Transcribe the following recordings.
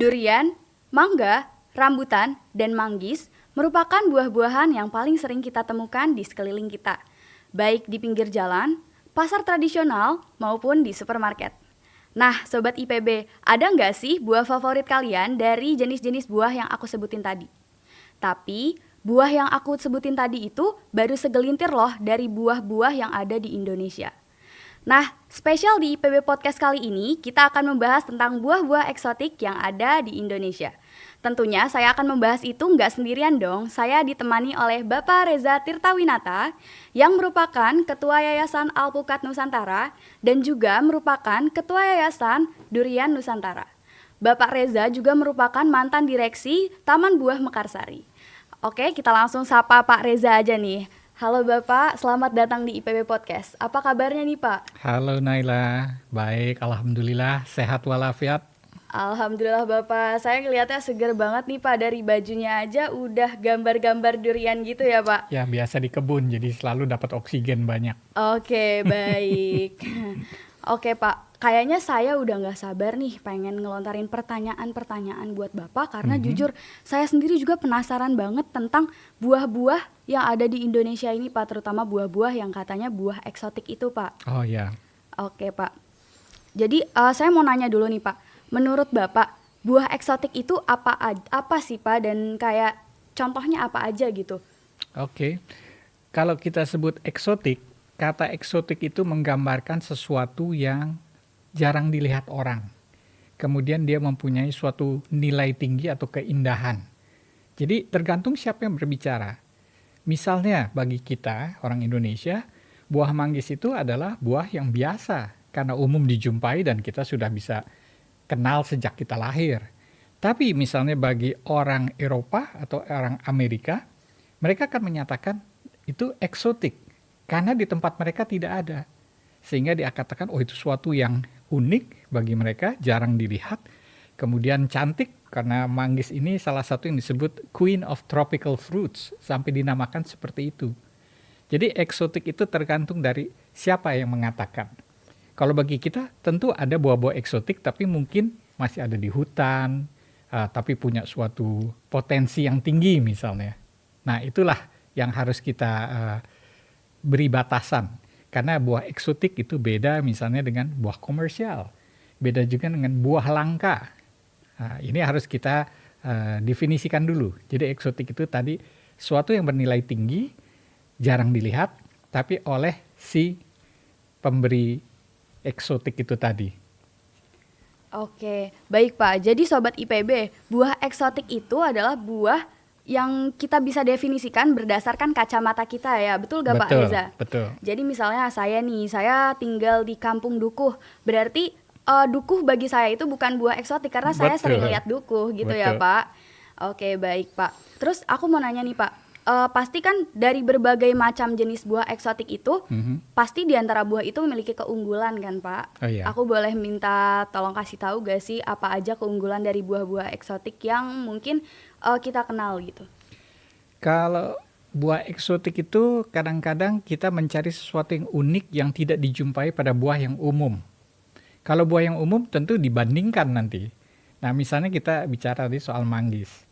Durian, mangga, rambutan, dan manggis merupakan buah-buahan yang paling sering kita temukan di sekeliling kita, baik di pinggir jalan, pasar tradisional, maupun di supermarket. Nah, Sobat IPB, ada nggak sih buah favorit kalian dari jenis-jenis buah yang aku sebutin tadi? Tapi, buah yang aku sebutin tadi itu baru segelintir loh dari buah-buah yang ada di Indonesia. Nah, spesial di IPB Podcast kali ini, kita akan membahas tentang buah-buah eksotik yang ada di Indonesia. Tentunya saya akan membahas itu nggak sendirian dong. Saya ditemani oleh Bapak Reza Tirtawinata yang merupakan Ketua Yayasan Alpukat Nusantara dan juga merupakan Ketua Yayasan Durian Nusantara. Bapak Reza juga merupakan mantan direksi Taman Buah Mekarsari. Oke, kita langsung sapa Pak Reza aja nih. Halo Bapak, selamat datang di IPB Podcast. Apa kabarnya nih Pak? Halo Naila, baik, alhamdulillah, sehat walafiat. Alhamdulillah Bapak, saya ngeliatnya seger banget nih Pak. Dari bajunya aja udah gambar-gambar durian gitu ya Pak. Ya biasa di kebun, jadi selalu dapat oksigen banyak. Oke, baik. Oke Pak, kayaknya saya udah gak sabar nih pengen ngelontarin pertanyaan-pertanyaan buat Bapak. Karena jujur saya sendiri juga penasaran banget tentang buah-buah yang ada di Indonesia ini Pak. Terutama buah-buah yang katanya buah eksotik itu Pak. Oh ya, Oke Pak, jadi saya mau nanya dulu nih Pak. Menurut Bapak, buah eksotik itu apa sih Pak? Dan kayak contohnya apa aja gitu? oke. Kalau kita sebut eksotik, kata eksotik itu menggambarkan sesuatu yang jarang dilihat orang. Kemudian dia mempunyai suatu nilai tinggi atau keindahan. Jadi tergantung siapa yang berbicara. Misalnya bagi kita, orang Indonesia, buah manggis itu adalah buah yang biasa karena umum dijumpai dan kita sudah bisa kenal sejak kita lahir. Tapi misalnya bagi orang Eropa atau orang Amerika, mereka akan menyatakan itu eksotik karena di tempat mereka tidak ada. Sehingga dia katakan, oh itu suatu yang unik bagi mereka, jarang dilihat. Kemudian cantik karena manggis ini salah satu yang disebut Queen of Tropical Fruits, sampai dinamakan seperti itu. Jadi eksotik itu tergantung dari siapa yang mengatakan. Kalau bagi kita tentu ada buah-buah eksotik tapi mungkin masih ada di hutan, tapi punya suatu potensi yang tinggi misalnya. Nah itulah yang harus kita beri batasan. Karena buah eksotik itu beda misalnya dengan buah komersial. Beda juga dengan buah langka. Nah, ini harus kita definisikan dulu. Jadi eksotik itu tadi suatu yang bernilai tinggi, jarang dilihat, tapi oleh si pemberi eksotik itu tadi. Oke, baik Pak. Jadi Sobat IPB, buah eksotik itu adalah buah yang kita bisa definisikan berdasarkan kacamata kita ya. Betul gak Pak Betul, Reza? betul. Jadi misalnya saya tinggal di kampung Dukuh. Berarti Dukuh bagi saya itu bukan buah eksotik karena saya sering Betul, lihat Dukuh gitu ya betul. Pak. Oke, baik Pak. Terus aku mau nanya nih Pak. Pasti kan dari berbagai macam jenis buah eksotik itu, pasti di antara buah itu memiliki keunggulan kan Pak? Oh iya. Aku boleh minta tolong kasih tahu gak sih apa aja keunggulan dari buah-buah eksotik yang mungkin kita kenal gitu? Kalau buah eksotik itu kadang-kadang kita mencari sesuatu yang unik yang tidak dijumpai pada buah yang umum. Kalau buah yang umum tentu dibandingkan nanti. Nah misalnya kita bicara tadi soal manggis.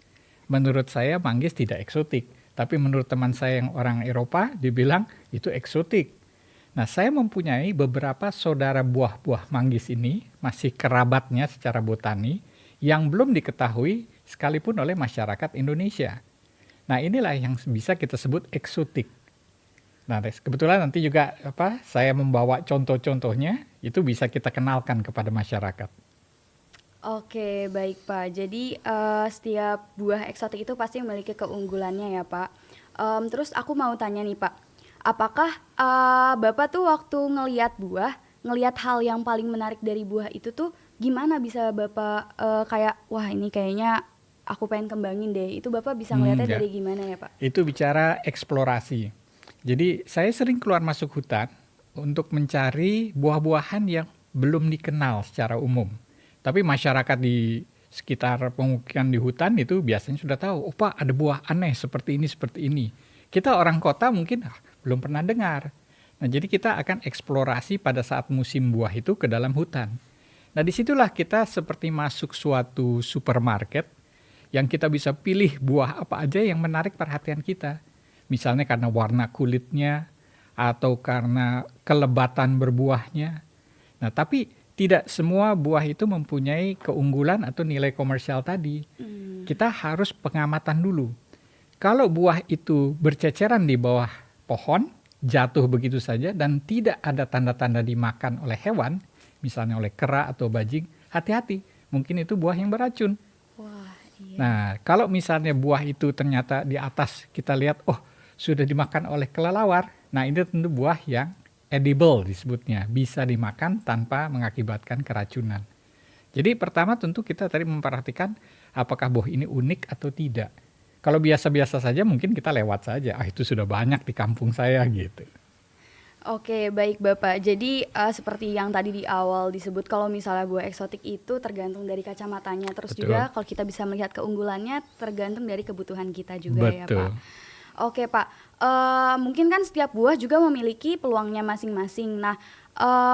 Menurut saya manggis tidak eksotik. Tapi menurut teman saya yang orang Eropa, dia bilang itu eksotik. Nah saya mempunyai beberapa saudara buah-buah manggis ini, masih kerabatnya secara botani, yang belum diketahui sekalipun oleh masyarakat Indonesia. Nah inilah yang bisa kita sebut eksotik. Nah kebetulan nanti juga saya membawa contoh-contohnya, itu bisa kita kenalkan kepada masyarakat. Oke, baik Pak. Jadi setiap buah eksotik itu pasti memiliki keunggulannya ya Pak. Terus aku mau tanya nih Pak, apakah Bapak tuh waktu ngelihat hal yang paling menarik dari buah itu tuh gimana bisa Bapak kayak, wah ini kayaknya aku pengen kembangin deh. Itu Bapak bisa ngelihatnya Ya. dari gimana ya Pak? Itu bicara eksplorasi. Jadi saya sering keluar masuk hutan untuk mencari buah-buahan yang belum dikenal secara umum. Tapi masyarakat di sekitar pemukiman di hutan itu biasanya sudah tahu, oh Pak ada buah aneh seperti ini, seperti ini. Kita orang kota mungkin belum pernah dengar. Nah jadi kita akan eksplorasi pada saat musim buah itu ke dalam hutan. Nah, disitulah kita seperti masuk suatu supermarket yang kita bisa pilih buah apa aja yang menarik perhatian kita. Misalnya karena warna kulitnya atau karena kelebatan berbuahnya. Nah, tapi tidak semua buah itu mempunyai keunggulan atau nilai komersial tadi. Kita harus pengamatan dulu. Kalau buah itu berceceran di bawah pohon, jatuh begitu saja dan tidak ada tanda-tanda dimakan oleh hewan, misalnya oleh kera atau bajing, hati-hati, mungkin itu buah yang beracun. Wah, iya. Nah, kalau misalnya buah itu ternyata di atas kita lihat, oh sudah dimakan oleh kelelawar, nah ini tentu buah yang edible disebutnya, bisa dimakan tanpa mengakibatkan keracunan. Jadi pertama tentu kita tadi memperhatikan apakah buah ini unik atau tidak. Kalau biasa-biasa saja mungkin kita lewat saja, itu sudah banyak di kampung saya gitu. Oke, baik Bapak. Jadi seperti yang tadi di awal disebut kalau misalnya buah eksotik itu tergantung dari kacamatanya. Terus Betul. juga kalau kita bisa melihat keunggulannya tergantung dari kebutuhan kita juga ya Betul. Pak. Oke Pak, mungkin kan setiap buah juga memiliki peluangnya masing-masing. Nah,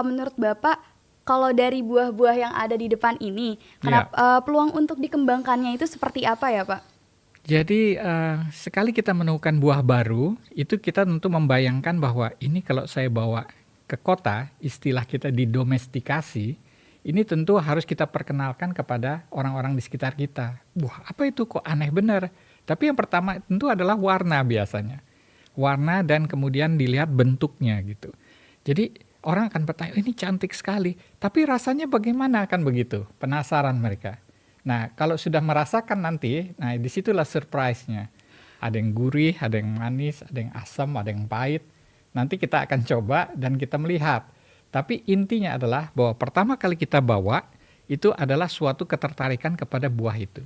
menurut Bapak kalau dari buah-buah yang ada di depan ini, peluang untuk dikembangkannya itu seperti apa ya Pak? Jadi sekali kita menemukan buah baru, itu kita tentu membayangkan bahwa ini kalau saya bawa ke kota, istilah kita didomestikasi, ini tentu harus kita perkenalkan kepada orang-orang di sekitar kita. Wah, apa itu kok aneh benar? Tapi yang pertama tentu adalah warna biasanya. Warna dan kemudian dilihat bentuknya gitu. Jadi orang akan bertanya, ini cantik sekali, tapi rasanya bagaimana kan begitu? Penasaran mereka. Nah, kalau sudah merasakan nanti, nah disitulah surprise-nya. Ada yang gurih, ada yang manis, ada yang asam, ada yang pahit. Nanti kita akan coba dan kita melihat. Tapi intinya adalah bahwa pertama kali kita bawa, itu adalah suatu ketertarikan kepada buah itu.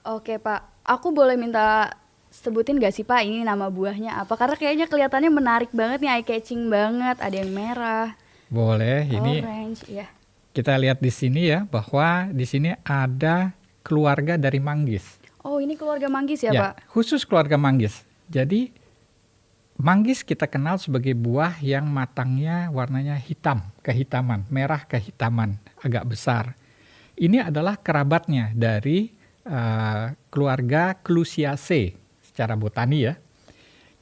Oke Pak, aku boleh minta sebutin gak sih Pak ini nama buahnya apa? Karena kayaknya kelihatannya menarik banget nih, eye-catching banget. Ada yang merah, Boleh, ini orange, ya. kita lihat di sini ya, bahwa di sini ada keluarga dari manggis. Oh, ini keluarga manggis ya Pak? Khusus keluarga manggis. Jadi manggis kita kenal sebagai buah yang matangnya warnanya hitam, kehitaman, merah kehitaman, agak besar. Ini adalah kerabatnya dari keluarga Clusiaceae secara botani ya.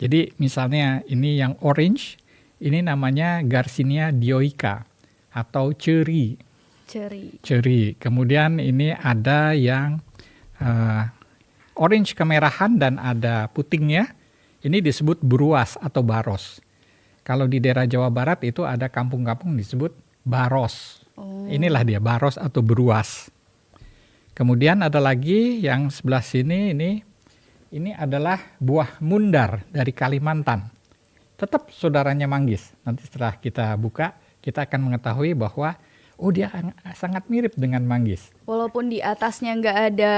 Jadi misalnya ini yang orange, ini namanya Garcinia dioica atau ceri. Ceri. Kemudian ini ada yang orange kemerahan dan ada putingnya. Ini disebut buruas atau baros. Kalau di daerah Jawa Barat itu ada kampung-kampung disebut baros. Inilah dia baros atau beruas. Kemudian ada lagi yang sebelah sini ini adalah buah mundar dari Kalimantan. Tetap saudaranya manggis. Nanti setelah kita buka kita akan mengetahui bahwa dia sangat mirip dengan manggis. Walaupun di atasnya nggak ada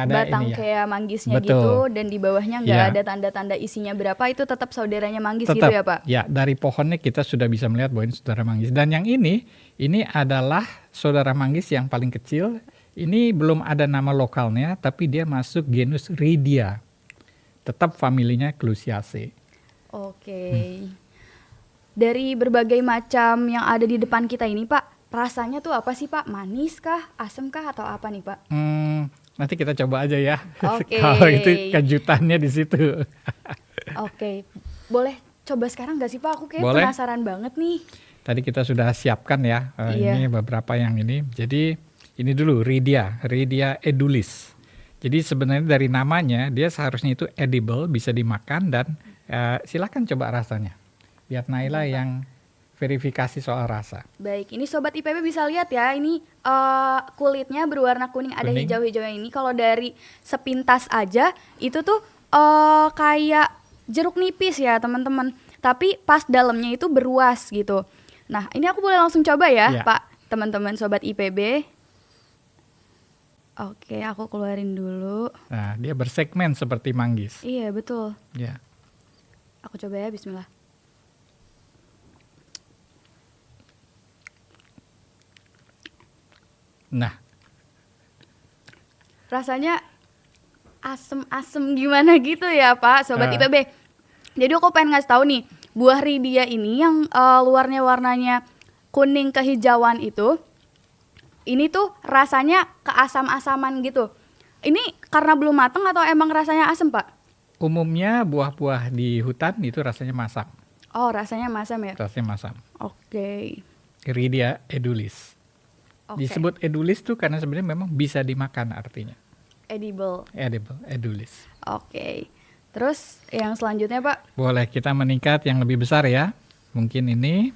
batang ini ya. kayak manggisnya. Betul. Gitu, dan di bawahnya nggak ada tanda-tanda isinya berapa, itu tetap saudaranya manggis gitu ya Pak? Ya, dari pohonnya kita sudah bisa melihat bahwa ini saudara manggis. Dan yang ini adalah saudara manggis yang paling kecil. Ini belum ada nama lokalnya, tapi dia masuk genus Ridia. Tetap familinya Clusiaceae. Oke. Dari berbagai macam yang ada di depan kita ini Pak, rasanya tuh apa sih Pak? Manis kah? Asam kah? Atau apa nih Pak? Nanti kita coba aja ya. Oke. Kalau itu kejutannya di situ. Oke. Boleh coba sekarang nggak sih Pak? Aku kayak Boleh. penasaran banget nih. Tadi kita sudah siapkan ya. Iya. Ini beberapa yang ini. Jadi ini dulu Ridia edulis. Jadi sebenarnya dari namanya dia seharusnya itu edible, bisa dimakan dan silakan coba rasanya. Biar Naila yang verifikasi soal rasa. Baik, ini Sobat IPB bisa lihat ya, ini kulitnya berwarna kuning, ada hijau-hijaunya ini. Kalau dari sepintas aja, itu tuh kayak jeruk nipis ya teman-teman. Tapi pas dalamnya itu beruas gitu. Nah, ini aku boleh langsung coba ya, Pak, teman-teman Sobat IPB. Oke, aku keluarin dulu. Nah, dia bersegmen seperti manggis. Iya, betul. Ya. Aku coba ya, bismillah. Nah, rasanya asem-asem gimana gitu ya Pak, Sobat IPB. Jadi aku pengen ngasih tahu nih, buah Ridia ini yang luarnya warnanya kuning kehijauan itu, ini tuh rasanya keasam-asaman gitu. Ini karena belum matang atau emang rasanya asam, Pak? Umumnya buah-buah di hutan itu rasanya masam. Oh, rasanya masam ya? Rasanya masam. Oke. Iridia edulis. Oke. Disebut edulis tuh karena sebenarnya memang bisa dimakan artinya. Edible. Edible, edulis. Oke. Terus yang selanjutnya, Pak? Boleh kita meningkat yang lebih besar ya. Mungkin ini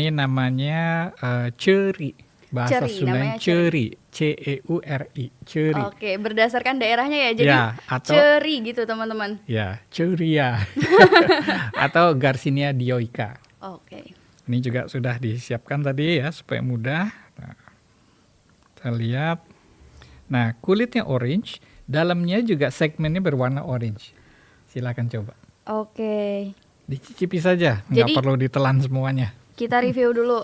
namanya ceri. Bahasa Ceri, Sunda namanya ceri. C-E-U-R-I. Ceri. Oke, berdasarkan daerahnya ya. Jadi Ya, atau ceri gitu, teman-teman. ya, ceria. Atau Garcinia dioica. Oke. Ini juga sudah disiapkan tadi ya supaya mudah. Nah, kita lihat. Nah, kulitnya orange, dalamnya juga segmennya berwarna orange. Silakan coba. Oke. Dicicipi saja, nggak Jadi- perlu ditelan semuanya. Kita review dulu.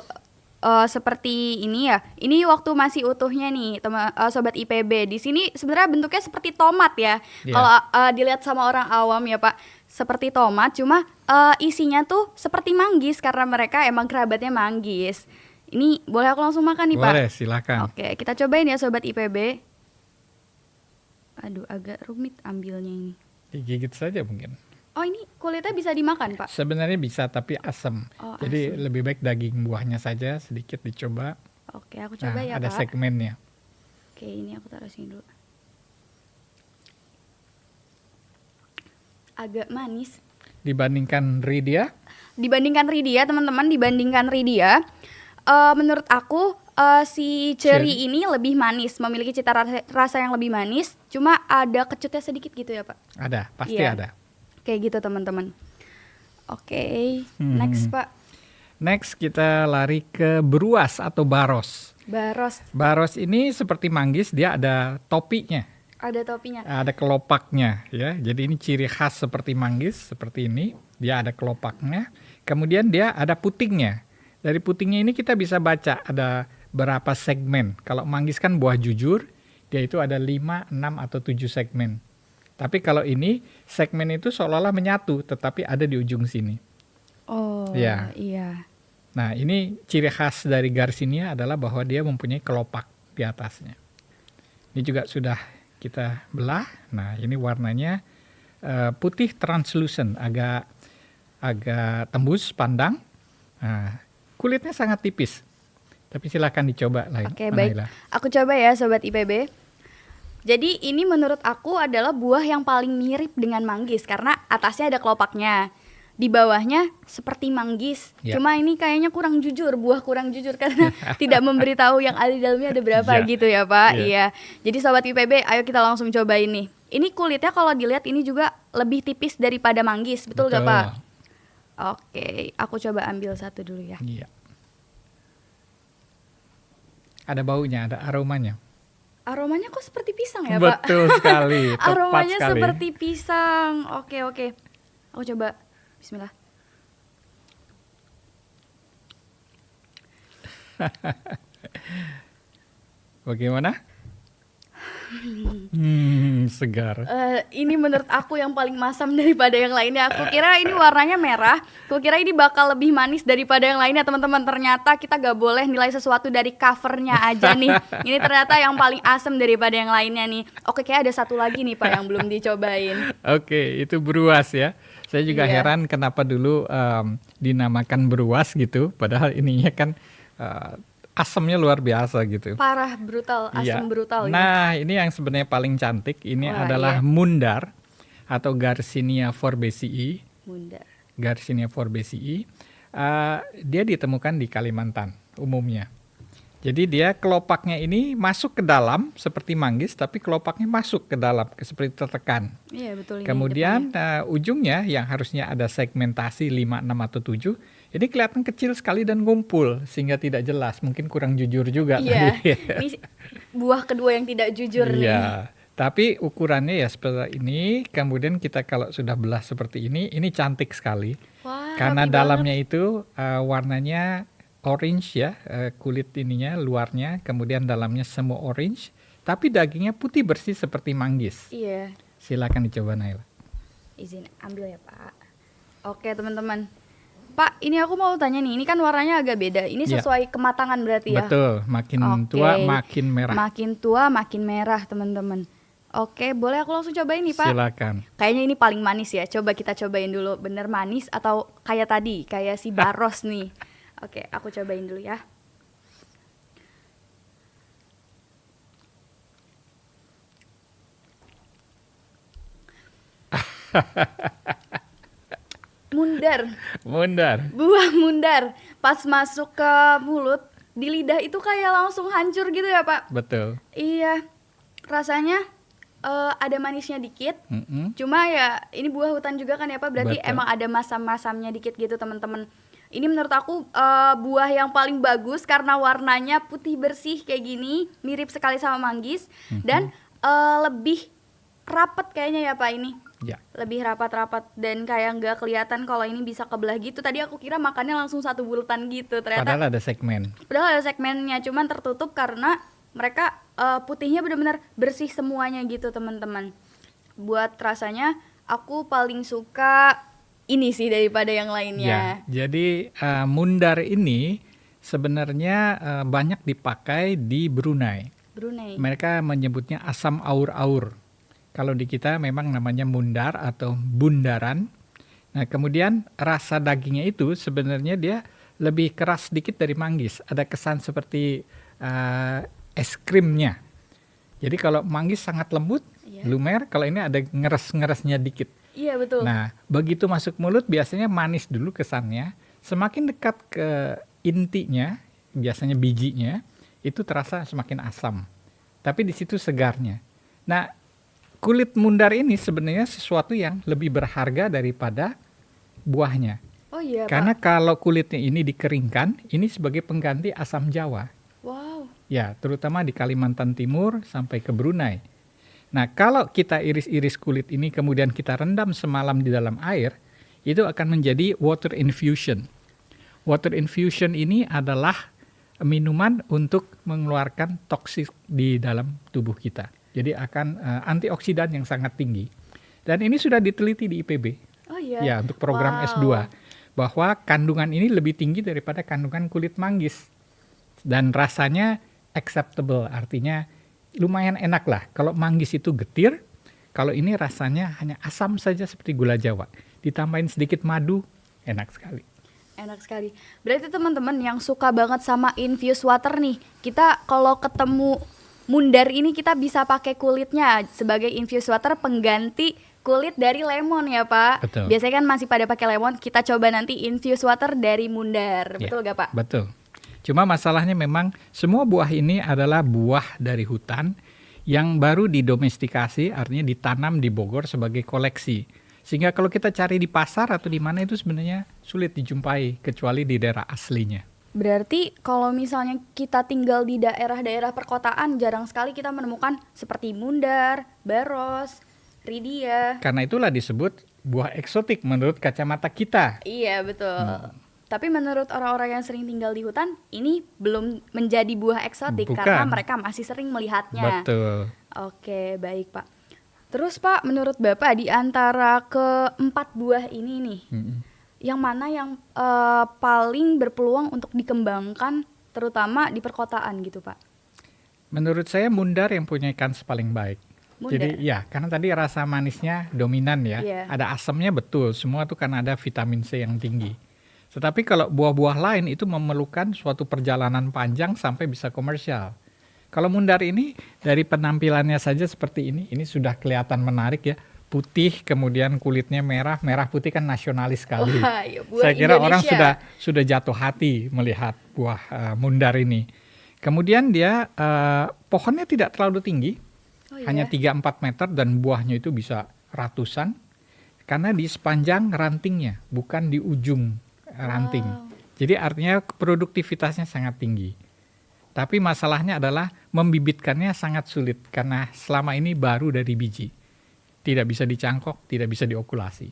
Seperti ini ya. Ini waktu masih utuhnya nih, sobat IPB. Di sini sebenarnya bentuknya seperti tomat ya. Iya. Kalau dilihat sama orang awam ya, Pak, seperti tomat, cuma isinya tuh seperti manggis karena mereka emang kerabatnya manggis. Ini boleh aku langsung makan nih, Pak? Boleh, silakan. Oke, kita cobain ya sobat IPB. Aduh, agak rumit ambilnya ini. Digigit saja mungkin. Oh, ini kulitnya bisa dimakan, Pak? Sebenarnya bisa tapi asam. Oh, Jadi asam. lebih baik daging buahnya saja sedikit dicoba. Oke, aku Nah, coba ya, ada Pak. segmennya. Oke, ini aku taruh sini dulu. Agak manis. Dibandingkan Ridia, Dibandingkan Ridia, teman-teman, dibandingkan Ridia, menurut aku si ceri ini lebih manis, memiliki cita rasa yang lebih manis. Cuma ada kecutnya sedikit gitu ya, Pak. ada, pasti Iya. ada. Kayak gitu, teman-teman. Oke, Hmm. next, Pak. Next kita lari ke beruas atau baros. Baros, Baros ini seperti manggis, dia ada topinya, ada topinya. ada kelopaknya ya. Jadi ini ciri khas seperti manggis, seperti ini. Dia ada kelopaknya. Kemudian dia ada putingnya. Dari putingnya ini kita bisa baca ada berapa segmen. Kalau manggis kan buah jujur, dia itu ada 5, 6 atau 7 segmen. Tapi kalau ini segmen itu seolah-olah menyatu, tetapi ada di ujung sini. Oh, Ya. iya. Nah, ini ciri khas dari Garcinia adalah bahwa dia mempunyai kelopak di atasnya. Ini juga sudah kita belah. Nah, ini warnanya putih translucent, agak tembus pandang. Nah, kulitnya sangat tipis. Tapi silakan dicoba lain. Oke, baik. Aku coba ya, sobat IPB. Jadi ini menurut aku adalah buah yang paling mirip dengan manggis karena atasnya ada kelopaknya. Di bawahnya seperti manggis. Ya. Cuma ini kayaknya kurang jujur, buah kurang jujur karena tidak memberitahu yang ada di dalamnya ada berapa Ya. gitu ya, Pak. Ya. Iya. Jadi sobat IPB, ayo kita langsung coba ini. Ini kulitnya kalau dilihat ini juga lebih tipis daripada manggis, betul gak, Pak? Oke, aku coba ambil satu dulu ya. Iya. Ada baunya, ada aromanya. Aromanya kok seperti pisang ya, Pak? Betul sekali, tepat Aromanya sekali. seperti pisang. Oke. Aku coba. Bismillah. Bagaimana? Segar. Ini menurut aku yang paling masam daripada yang lainnya. Aku kira ini warnanya merah. Aku kira ini bakal lebih manis daripada yang lainnya, teman-teman. Ternyata kita gak boleh nilai sesuatu dari covernya aja nih. Ini ternyata yang paling asam daripada yang lainnya nih. Oke, kayak ada satu lagi nih, Pak, yang belum dicobain. Oke, itu beruas ya. Saya juga Iya. heran kenapa dulu dinamakan beruas gitu. Padahal ininya kan asamnya luar biasa gitu. Parah, brutal, Iya. asam brutal. Ya. Nah, ini yang sebenarnya paling cantik. Ini Wah, adalah iya. mundar atau Garcinia forbesii. Bunda. Garcinia forbesii. Dia ditemukan di Kalimantan umumnya. Jadi dia kelopaknya ini masuk ke dalam seperti manggis, tapi kelopaknya masuk ke dalam seperti tertekan. Iya, betul. Ini Kemudian depannya. ujungnya yang harusnya ada segmentasi 5, 6 atau 7, ini kelihatan kecil sekali dan ngumpul sehingga tidak jelas. Mungkin kurang jujur juga. Iya, tadi. ini buah kedua yang tidak jujur nih. Iya. Tapi ukurannya ya seperti ini. Kemudian kita kalau sudah belah seperti ini cantik sekali. Wah, Karena rapi dalamnya banget. itu warnanya orange ya, kulit ininya luarnya, kemudian dalamnya semua orange, tapi dagingnya putih bersih seperti manggis. Iya, Silakan dicoba Naila. izin ambil ya, Pak. Oke, teman-teman. Pak, ini aku mau tanya nih, ini kan warnanya agak beda. Ini Ya, sesuai kematangan berarti ya? betul. Makin tua Oke, makin merah. makin tua makin merah teman-teman. Oke, boleh aku langsung cobain nih Pak? Silakan. Kayaknya ini paling manis ya. Coba kita cobain dulu. Bener manis atau kayak tadi, kayak si Baros nih. Oke, aku cobain dulu ya. Mundar, Mundar. buah mundar. Pas masuk ke mulut, di lidah itu kayak langsung hancur gitu ya Pak? Betul. Iya, rasanya ada manisnya dikit. Mm-mm. Cuma ya ini buah hutan juga kan ya Pak, berarti Betul. emang ada masam-masamnya dikit gitu teman-teman. Ini menurut aku buah yang paling bagus karena warnanya putih bersih kayak gini, mirip sekali sama manggis dan lebih rapet kayaknya ya Pak ini. Ya. Lebih rapat-rapat dan kayak nggak kelihatan kalau ini bisa kebelah gitu. Tadi aku kira makannya langsung satu bulatan gitu. Ternyata Padahal ada segmen. padahal ada segmennya, cuman tertutup karena mereka putihnya benar-benar bersih semuanya gitu teman-teman. Buat rasanya aku paling suka ini sih daripada yang Ya, lainnya. jadi mundar ini sebenarnya banyak dipakai di Brunei. Brunei. Mereka menyebutnya asam aur-aur. Kalau di kita memang namanya mundar atau bundaran. Nah, kemudian rasa dagingnya itu sebenarnya dia lebih keras sedikit dari manggis. Ada kesan seperti es krimnya. Jadi kalau manggis sangat lembut, Iya. lumer. Kalau ini ada ngeres-ngeresnya dikit. Iya betul. Nah, begitu masuk mulut biasanya manis dulu kesannya. Semakin dekat ke intinya, biasanya bijinya, itu terasa semakin asam. Tapi di situ segarnya. Nah, kulit mundar ini sebenarnya sesuatu yang lebih berharga daripada buahnya. Oh iya Karena Pak. kalau kulitnya ini dikeringkan, ini sebagai pengganti asam jawa. Wow. Ya, terutama di Kalimantan Timur sampai ke Brunei. Nah, kalau kita iris-iris kulit ini kemudian kita rendam semalam di dalam air, itu akan menjadi water infusion. Water infusion ini adalah minuman untuk mengeluarkan toksik di dalam tubuh kita. Jadi akan antioksidan yang sangat tinggi. Dan ini sudah diteliti di IPB. Oh iya. Ya, untuk program Wow. S2. Bahwa kandungan ini lebih tinggi daripada kandungan kulit manggis. Dan rasanya acceptable, artinya lumayan enak lah. Kalau manggis itu getir, kalau ini rasanya hanya asam saja seperti gula Jawa. Ditambahin sedikit madu, enak sekali. Enak sekali. Berarti teman-teman yang suka banget sama infused water nih, kita kalau ketemu mundar ini kita bisa pakai kulitnya sebagai infused water pengganti kulit dari lemon ya Pak. Betul. Biasanya kan masih pada pakai lemon, kita coba nanti infused water dari mundar. Ya, Betul gak Pak? Betul. Cuma masalahnya memang semua buah ini adalah buah dari hutan yang baru didomestikasi, artinya ditanam di Bogor sebagai koleksi. Sehingga kalau kita cari di pasar atau di mana itu sebenarnya sulit dijumpai kecuali di daerah aslinya. Berarti kalau misalnya kita tinggal di daerah-daerah perkotaan jarang sekali kita menemukan seperti mundar, baros, ridia. Karena itulah disebut buah eksotik menurut kacamata kita. Iya betul. Tapi menurut orang-orang yang sering tinggal di hutan, ini belum menjadi buah eksotik Bukan. karena mereka masih sering melihatnya. Betul. Oke, baik Pak. Terus Pak, menurut Bapak di antara keempat buah ini nih, Mm-mm. yang mana yang paling berpeluang untuk dikembangkan terutama di perkotaan gitu Pak? Menurut saya mundar yang punya kans paling baik. Mundar. Jadi ya, karena tadi rasa manisnya dominan ya. Iya. Ada asamnya betul, semua itu kan ada vitamin C yang tinggi. Tetapi kalau buah-buah lain itu memerlukan suatu perjalanan panjang sampai bisa komersial. Kalau mundar ini dari penampilannya saja seperti ini sudah kelihatan menarik ya. Putih, kemudian kulitnya merah, merah putih kan nasionalis sekali. Wah, ya, buah Saya kira orang Indonesia. sudah jatuh hati melihat buah mundar ini. Kemudian dia pohonnya tidak terlalu tinggi, Oh, iya? hanya 3-4 meter dan buahnya itu bisa ratusan. Karena di sepanjang rantingnya, bukan di ujung ranting. Wow. Jadi artinya produktivitasnya sangat tinggi. Tapi masalahnya adalah membibitkannya sangat sulit karena selama ini baru dari biji. Tidak bisa dicangkok, tidak bisa diokulasi.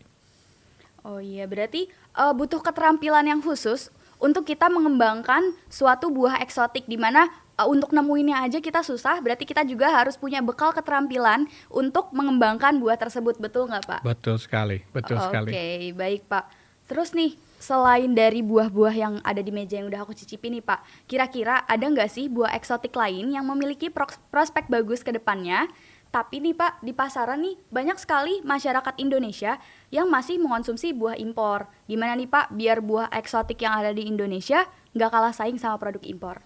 Oh iya, berarti butuh keterampilan yang khusus untuk kita mengembangkan suatu buah eksotik di mana untuk nemuinnya aja kita susah, berarti kita juga harus punya bekal keterampilan untuk mengembangkan buah tersebut, betul nggak Pak? Betul sekali, betul sekali. Oke, baik Pak. Terus nih, Selain dari buah-buah yang ada di meja yang udah aku cicipi nih Pak, kira-kira ada nggak sih buah eksotik lain yang memiliki prospek bagus ke depannya? Tapi nih Pak, di pasaran nih banyak sekali masyarakat Indonesia yang masih mengonsumsi buah impor. Gimana nih Pak, biar buah eksotik yang ada di Indonesia nggak kalah saing sama produk impor?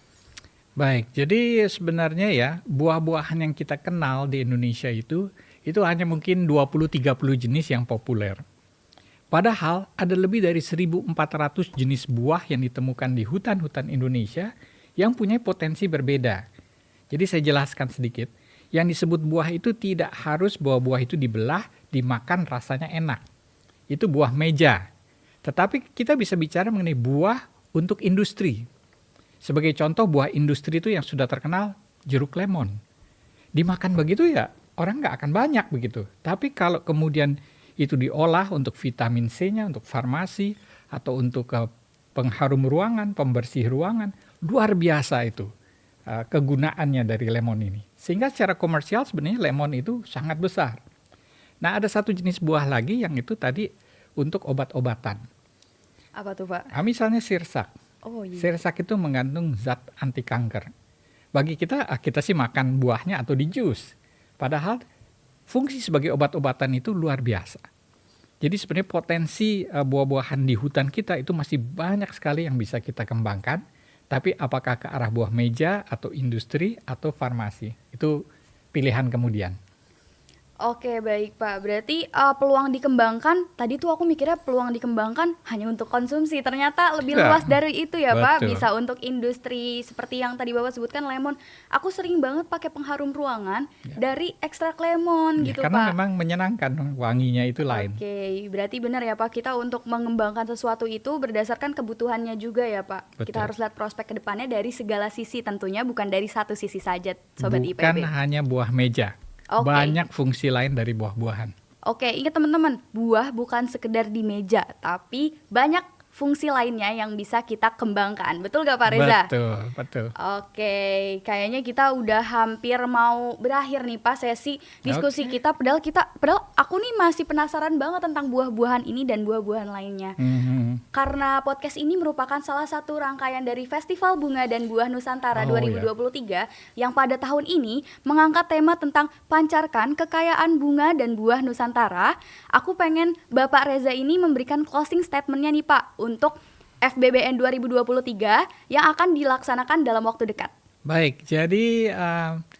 Baik, jadi sebenarnya ya buah-buahan yang kita kenal di Indonesia itu hanya mungkin 20-30 jenis yang populer. Padahal ada lebih dari 1.400 jenis buah yang ditemukan di hutan-hutan Indonesia yang punya potensi berbeda. Jadi saya jelaskan sedikit, yang disebut buah itu tidak harus buah-buah itu dibelah, dimakan rasanya enak. Itu buah meja. Tetapi kita bisa bicara mengenai buah untuk industri. Sebagai contoh buah industri itu yang sudah terkenal, jeruk lemon. Dimakan begitu ya orang nggak akan banyak begitu. Tapi kalau kemudian itu diolah untuk vitamin C-nya, untuk farmasi, atau untuk pengharum ruangan, pembersih ruangan, luar biasa itu kegunaannya dari lemon ini. Sehingga secara komersial sebenarnya lemon itu sangat besar. Nah ada satu jenis buah lagi yang itu tadi untuk obat-obatan. Apa tuh Pak? Misalnya sirsak. Oh iya. Sirsak itu mengandung zat anti kanker. Bagi kita sih makan buahnya atau di jus. Padahal fungsi sebagai obat-obatan itu luar biasa. Jadi sebenarnya potensi buah-buahan di hutan kita itu masih banyak sekali yang bisa kita kembangkan. Tapi apakah ke arah buah meja atau industri atau farmasi? Itu pilihan kemudian. Oke baik Pak, berarti peluang dikembangkan, tadi tuh aku mikirnya peluang dikembangkan hanya untuk konsumsi, ternyata lebih Ya, luas dari itu ya Pak, betul. bisa untuk industri seperti yang tadi Bapak sebutkan lemon. Aku sering banget pakai pengharum ruangan dari ekstrak lemon Ya, gitu karena Pak. memang menyenangkan, wanginya itu lain. Oke, berarti benar ya Pak, kita untuk mengembangkan sesuatu itu berdasarkan kebutuhannya juga ya Pak. Kita Betul. harus lihat prospek ke depannya dari segala sisi tentunya, bukan dari satu sisi saja Sobat Bukan IPB. hanya buah meja. Oke. Banyak fungsi lain dari buah-buahan. Oke, ingat teman-teman, buah bukan sekedar di meja, tapi banyak fungsi lainnya yang bisa kita kembangkan. Betul gak Pak Reza? Betul. Oke, kayaknya kita udah hampir mau berakhir nih Pak sesi diskusi Oke. kita. Padahal aku nih masih penasaran banget tentang buah-buahan ini dan buah-buahan lainnya. Mhm. Karena podcast ini merupakan salah satu rangkaian dari Festival Bunga dan Buah Nusantara Oh, 2023 yang pada tahun ini mengangkat tema tentang pancarkan kekayaan bunga dan buah Nusantara. Aku pengen Bapak Reza ini memberikan closing statement-nya nih Pak untuk FBBN 2023 yang akan dilaksanakan dalam waktu dekat. Baik, jadi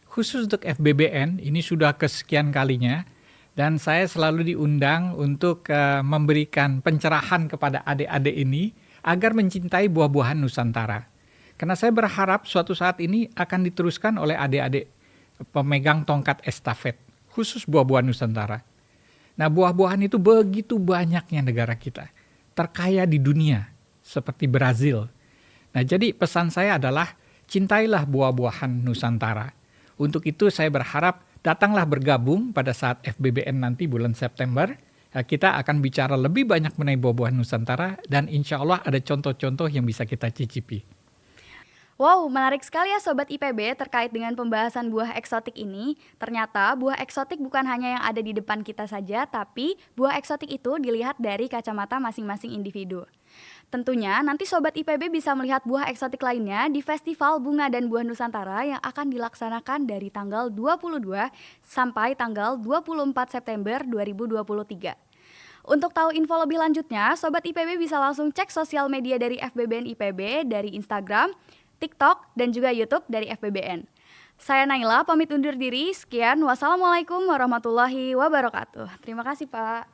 khusus untuk FBBN ini sudah kesekian kalinya dan saya selalu diundang untuk memberikan pencerahan kepada adik-adik ini agar mencintai buah-buahan Nusantara. Karena saya berharap suatu saat ini akan diteruskan oleh adik-adik pemegang tongkat estafet, khusus buah-buahan Nusantara. Nah, buah-buahan itu begitu banyaknya negara kita, terkaya di dunia, seperti Brazil. Nah, jadi pesan saya adalah cintailah buah-buahan Nusantara. Untuk itu saya berharap datanglah bergabung pada saat FBBN nanti bulan September. Kita akan bicara lebih banyak mengenai buah-buahan Nusantara dan insya Allah ada contoh-contoh yang bisa kita cicipi. Wow, menarik sekali ya Sobat IPB terkait dengan pembahasan buah eksotik ini. Ternyata buah eksotik bukan hanya yang ada di depan kita saja, tapi buah eksotik itu dilihat dari kacamata masing-masing individu. Tentunya nanti Sobat IPB bisa melihat buah eksotik lainnya di Festival Bunga dan Buah Nusantara yang akan dilaksanakan dari tanggal 22 sampai tanggal 24 September 2023. Untuk tahu info lebih lanjutnya, Sobat IPB bisa langsung cek sosial media dari FBBN IPB dari Instagram, TikTok, dan juga YouTube dari FBBN. Saya Naila, pamit undur diri. Sekian, wassalamualaikum warahmatullahi wabarakatuh. Terima kasih, Pak.